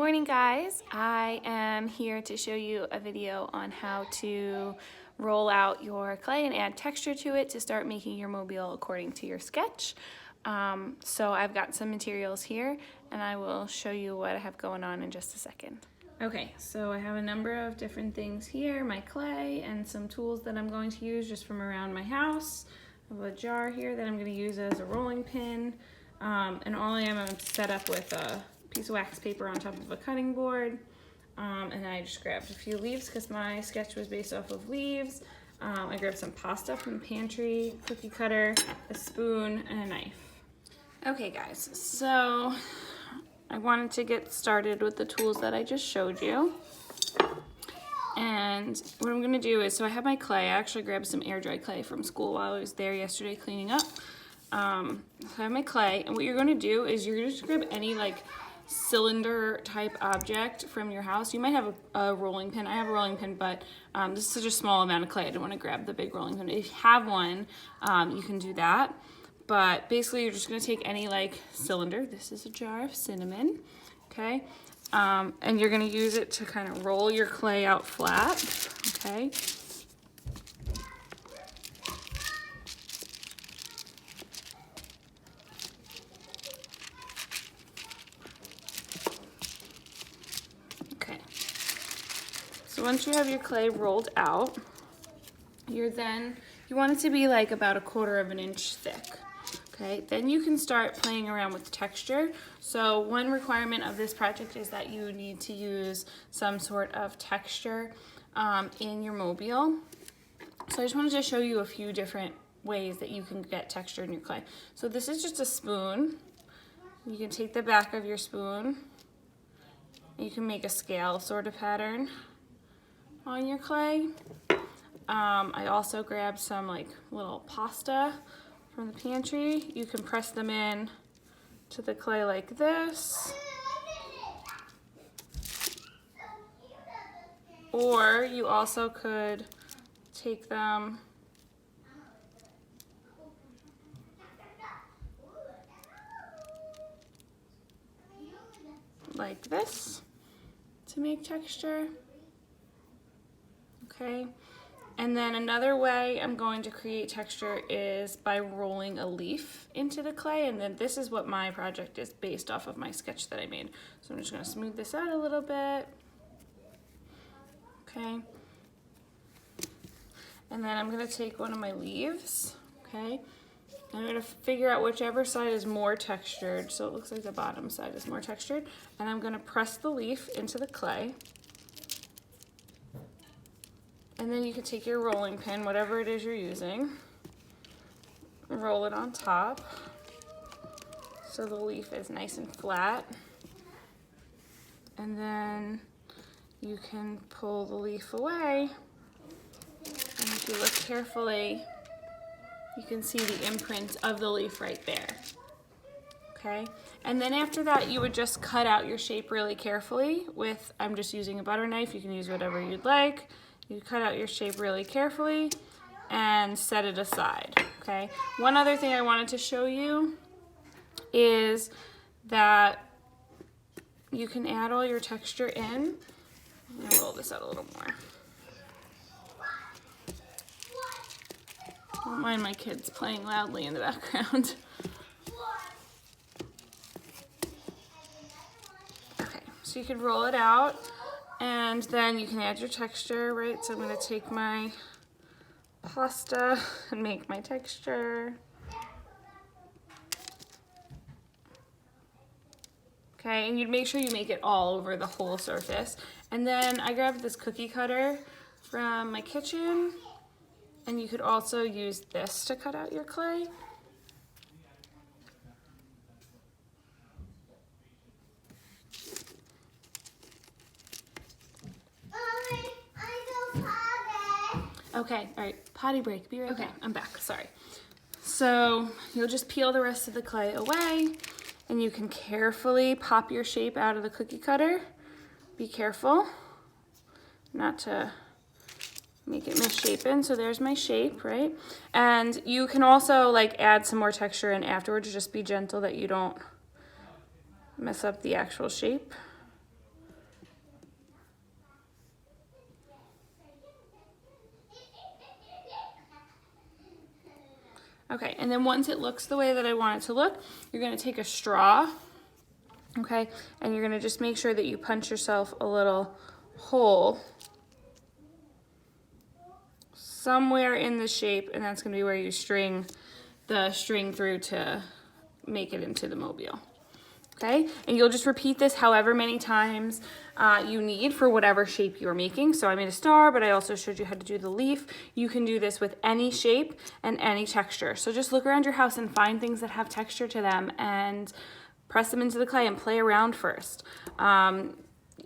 Morning guys, I am here to show you a video on how to roll out your clay and add texture to it to start making your mobile according to your sketch. So I've got some materials here and I will show you what I have going on in just a second. Okay, so I have a number of different things here, my clay and some tools that I'm going to use just from around my house. I have a jar here that I'm going to use as a rolling pin, and all I am, I'm set up with a piece of wax paper on top of a cutting board, and I just grabbed a few leaves because my sketch was based off of leaves. I grabbed some pasta from the pantry, cookie cutter, a spoon, and a knife. Okay guys, so I wanted to get started with the tools that I just showed you. And what I'm going to do is, so I have my clay. I actually grabbed some air dry clay from school while I was there yesterday cleaning up. So I have my clay, and what you're going to do is you're going to just grab any like cylinder type object from your house. You might have a rolling pin. I have a rolling pin, but this is such a small amount of clay. I didn't want to grab the big rolling pin. If you have one, you can do that. But basically, you're just going to take any like cylinder. This is a jar of cinnamon, okay? And you're going to use it to kind of roll your clay out flat, okay? So once you have your clay rolled out, you want it to be like about 1/4 of an inch thick. Okay, then you can start playing around with the texture. So one requirement of this project is that you need to use some sort of texture in your mobile. So I just wanted to show you a few different ways that you can get texture in your clay. So this is just a spoon. You can take the back of your spoon. You can make a scale sort of pattern on your clay. I also grabbed some like little pasta from the pantry. You can press them in to the clay like this. Or you also could take them like this to make texture. Okay, and then another way I'm going to create texture is by rolling a leaf into the clay, and then this is what my project is based off of my sketch that I made. So I'm just going to smooth this out a little bit. Okay, and then I'm going to take one of my leaves, okay, I'm going to figure out whichever side is more textured, so it looks like the bottom side is more textured, and I'm going to press the leaf into the clay. And then you can take your rolling pin, whatever it is you're using, roll it on top so the leaf is nice and flat. And then you can pull the leaf away, and if you look carefully, you can see the imprint of the leaf right there. Okay, and then after that you would just cut out your shape really carefully with, I'm just using a butter knife, you can use whatever you'd like. You cut out your shape really carefully and set it aside, okay? One other thing I wanted to show you is that you can add all your texture in. I'm gonna roll this out a little more. Don't mind my kids playing loudly in the background. Okay, so you can roll it out. And then you can add your texture, right? So I'm going to take my pasta and make my texture. Okay, and you'd make sure you make it all over the whole surface. And then I grabbed this cookie cutter from my kitchen, and you could also use this to cut out your clay. Okay, all right, potty break, be right back. I'm back, sorry. So you'll just peel the rest of the clay away, and you can carefully pop your shape out of the cookie cutter. Be careful not to make it misshapen. So there's my shape, right? And you can also like add some more texture in afterwards. Just be gentle that you don't mess up the actual shape. Okay, and then once it looks the way that I want it to look, you're gonna take a straw, okay, and you're gonna just make sure that you punch yourself a little hole somewhere in the shape, and that's gonna be where you string the string through to make it into the mobile. Okay, and you'll just repeat this however many times you need for whatever shape you're making. So I made a star, but I also showed you how to do the leaf. You can do this with any shape and any texture. So just look around your house and find things that have texture to them and press them into the clay and play around first.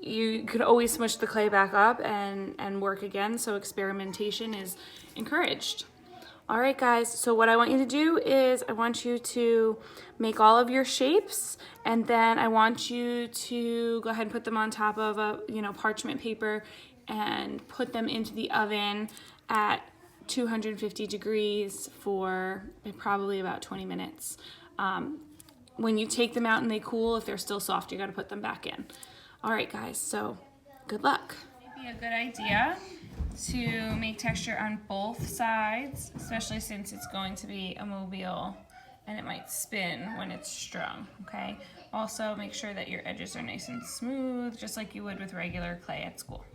You could always smush the clay back up and work again, so experimentation is encouraged. All right, guys, so what I want you to do is I want you to make all of your shapes, and then I want you to go ahead and put them on top of a parchment paper and put them into the oven at 250 degrees for probably about 20 minutes. When you take them out and they cool, if they're still soft, you got to put them back in. All right, guys, so good luck. Maybe a good idea to make texture on both sides, especially since it's going to be a mobile and it might spin when it's strung, okay? Also, make sure that your edges are nice and smooth, just like you would with regular clay at school.